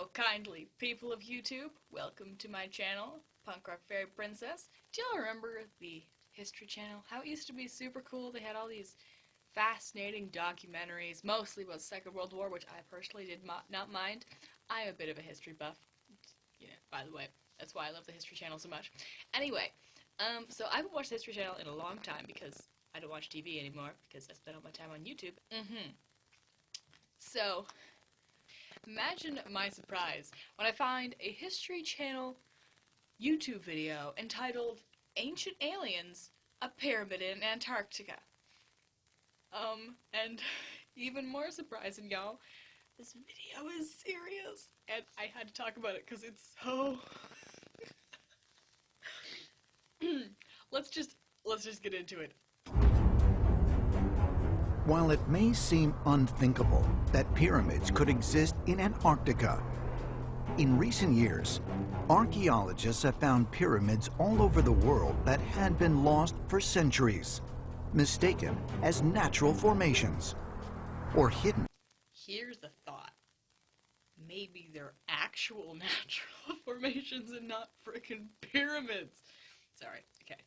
Hello, kindly people of YouTube. Welcome to my channel, Punk Rock Fairy Princess. Do y'all remember the History Channel? How it used to be super cool? They had all these fascinating documentaries, mostly about the Second World War, which I personally did not mind. I'm a bit of a history buff, by the way. That's why I love the History Channel so much. Anyway, so I haven't watched the History Channel in a long time because I don't watch TV anymore because I spend all my time on YouTube. So, imagine my surprise when I find a History Channel YouTube video entitled Ancient Aliens, a Pyramid in Antarctica. And even more surprising, y'all, this video is serious, and I had to talk about it because it's so... Let's just get into it. While it may seem unthinkable that pyramids could exist in Antarctica, in recent years, archaeologists have found pyramids all over the world that had been lost for centuries, mistaken as natural formations, or hidden. Here's the thought. Maybe they're actual natural formations and not frickin' pyramids. Sorry, okay.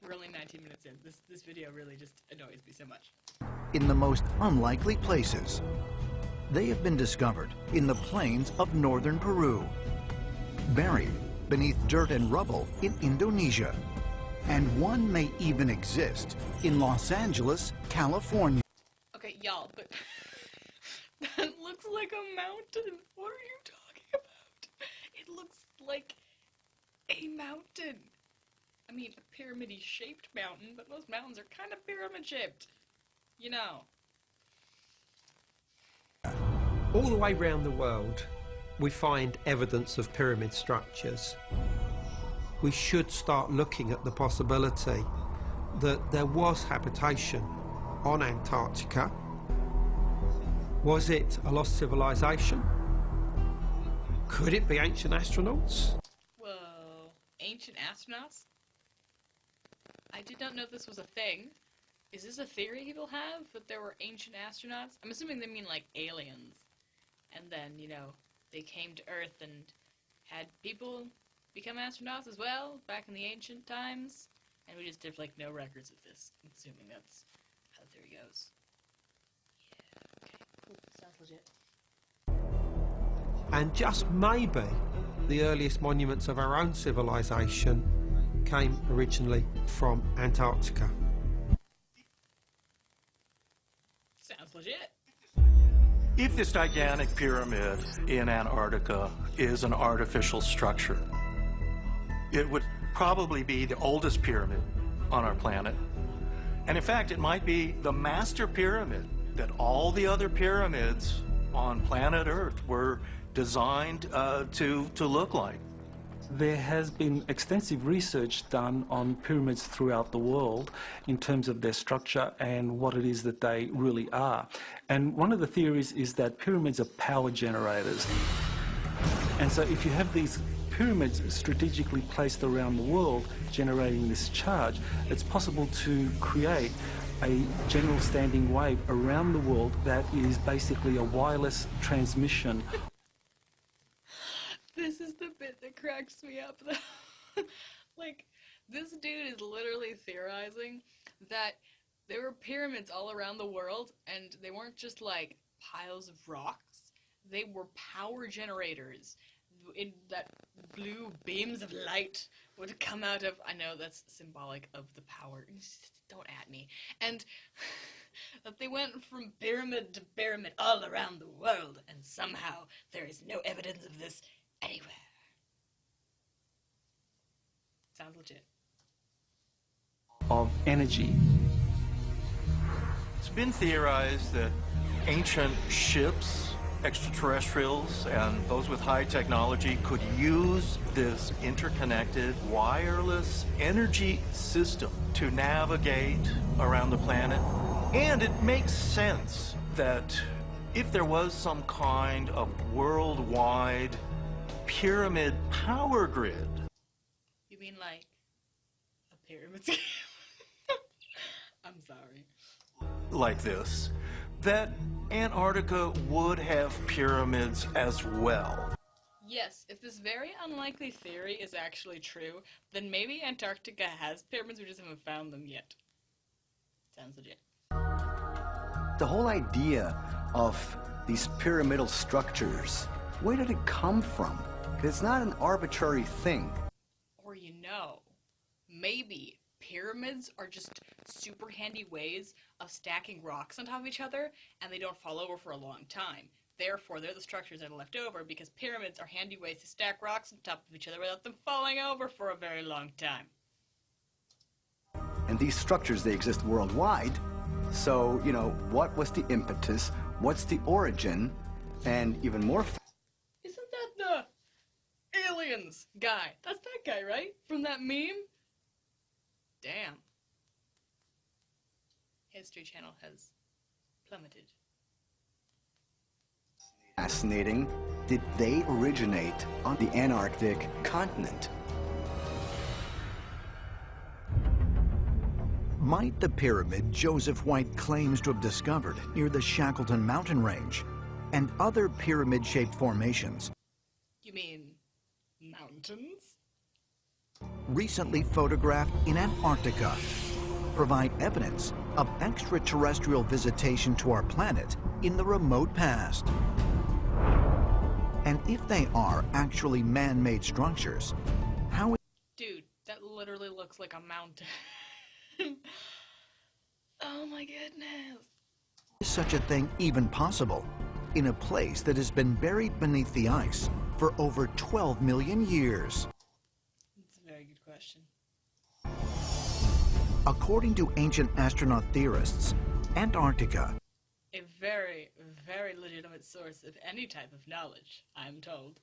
We're only 19 minutes in. This video really just annoys me so much. In the most unlikely places. They have been discovered in the plains of northern Peru, buried beneath dirt and rubble in Indonesia, and one may even exist in Los Angeles, California. Okay, y'all, but that looks like a mountain. What are you talking about? It looks like a mountain. I mean, a pyramid-y shaped mountain, but most mountains are kind of pyramid-shaped. You know. All the way around the world, we find evidence of pyramid structures. We should start looking at the possibility that there was habitation on Antarctica. Was it a lost civilization? Could it be ancient astronauts? Whoa, ancient astronauts? I did not know this was a thing. Is this a theory people have, that there were ancient astronauts? I'm assuming they mean like aliens. And then, you know, they came to Earth and had people become astronauts as well, back in the ancient times. And we just have, like, no records of this. I'm assuming that's how the theory goes. Yeah, okay, cool, sounds legit. And just maybe the earliest monuments of our own civilization came originally from Antarctica. Sounds legit. If this gigantic pyramid in Antarctica is an artificial structure, it would probably be the oldest pyramid on our planet. And in fact, it might be the master pyramid that all the other pyramids on planet Earth were designed to look like. There has been extensive research done on pyramids throughout the world in terms of their structure and what it is that they really are. And one of the theories is that pyramids are power generators. And so if you have these pyramids strategically placed around the world generating this charge, it's possible to create a general standing wave around the world that is basically a wireless transmission. This is the bit that cracks me up, though. Like, this dude is literally theorizing that there were pyramids all around the world, and they weren't just, like, piles of rocks. They were power generators. In that blue beams of light would come out of... I know that's symbolic of the power. Don't at me. And that they went from pyramid to pyramid all around the world, and somehow there is no evidence of this anywhere. Sounds legit. Of energy. It's been theorized that ancient ships, extraterrestrials, and those with high technology could use this interconnected wireless energy system to navigate around the planet. And it makes sense that if there was some kind of worldwide pyramid power grid. You mean like a pyramid scheme? I'm sorry. Like this, that Antarctica would have pyramids as well. Yes, if this very unlikely theory is actually true, then maybe Antarctica has pyramids, we just haven't found them yet. Sounds legit. The whole idea of these pyramidal structures, where did it come from? 'Cause it's not an arbitrary thing. Or maybe pyramids are just super handy ways of stacking rocks on top of each other, and they don't fall over for a long time. Therefore, they're the structures that are left over because pyramids are handy ways to stack rocks on top of each other without them falling over for a very long time. And these structures, they exist worldwide. So, what was the impetus? What's the origin? And even more... Isn't that the aliens guy? That's that guy, right? From that meme? Damn. History Channel has plummeted. Fascinating. Did they originate on the Antarctic continent? Might the pyramid Joseph White claims to have discovered near the Shackleton mountain range and other pyramid-shaped formations You mean mountains? recently photographed in Antarctica provide evidence of extraterrestrial visitation to our planet in the remote past? And if they are actually man-made structures, how Dude, that literally looks like a mountain. Oh my goodness. is such a thing even possible in a place that has been buried beneath the ice for over 12 million years? That's a very good question. According to ancient astronaut theorists, Antarctica A very, very legitimate source of any type of knowledge, I'm told.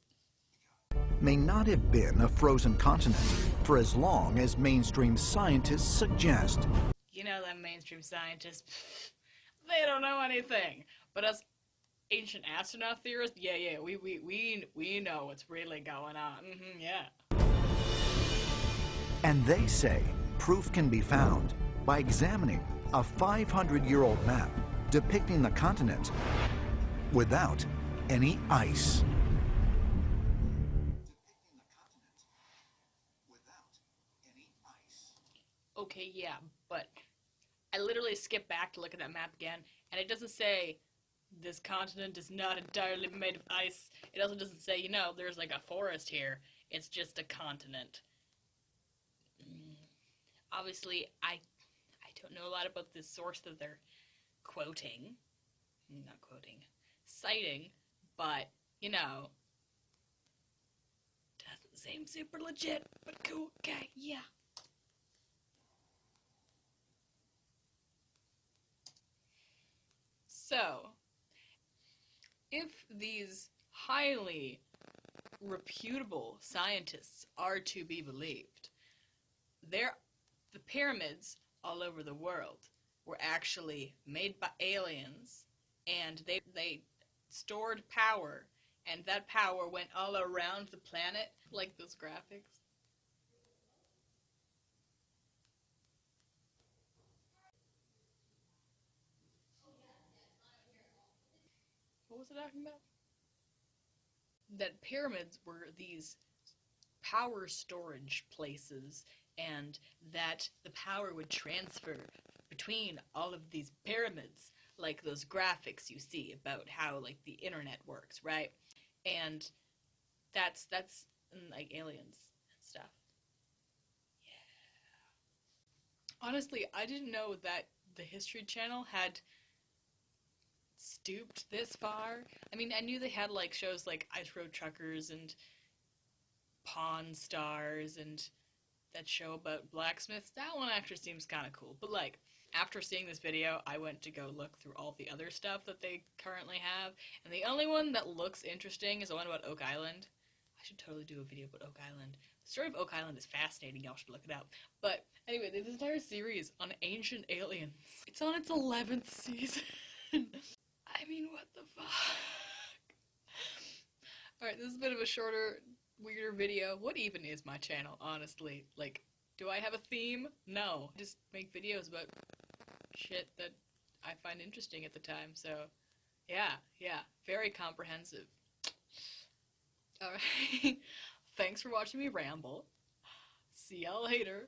may not have been a frozen continent for as long as mainstream scientists suggest. You know them mainstream scientists, they don't know anything. But us ancient astronaut theorists, yeah, we know what's really going on. Yeah. And they say proof can be found by examining a 500-year-old map depicting the continent without any ice. Okay, yeah, but I literally skipped back to look at that map again, and it doesn't say this continent is not entirely made of ice. It also doesn't say, there's like a forest here. It's just a continent. Obviously, I don't know a lot about this source that they're citing, but, doesn't seem super legit, but cool, okay, yeah. So, if these highly reputable scientists are to be believed, the pyramids all over the world were actually made by aliens, and they stored power, and that power went all around the planet, like those graphics. What was it talking about? That pyramids were these power storage places, and that the power would transfer between all of these pyramids, like those graphics you see about how like the internet works, right? And that's like aliens and stuff. Yeah. Honestly, I didn't know that the History Channel had stooped this far. I mean, I knew they had like shows like Ice Road Truckers and Pawn Stars and that show about blacksmiths. That one actually seems kind of cool. But like, after seeing this video, I went to go look through all the other stuff that they currently have, and the only one that looks interesting is the one about Oak Island. I should totally do a video about Oak Island. The story of Oak Island is fascinating. Y'all should look it up. But anyway, there's this entire series on ancient aliens. It's on its 11th season. I mean, what the fuck? Alright, this is a bit of a shorter, weirder video. What even is my channel, honestly? Like, do I have a theme? No. I just make videos about shit that I find interesting at the time, so Yeah, very comprehensive. All right. Thanks for watching me ramble. See y'all later.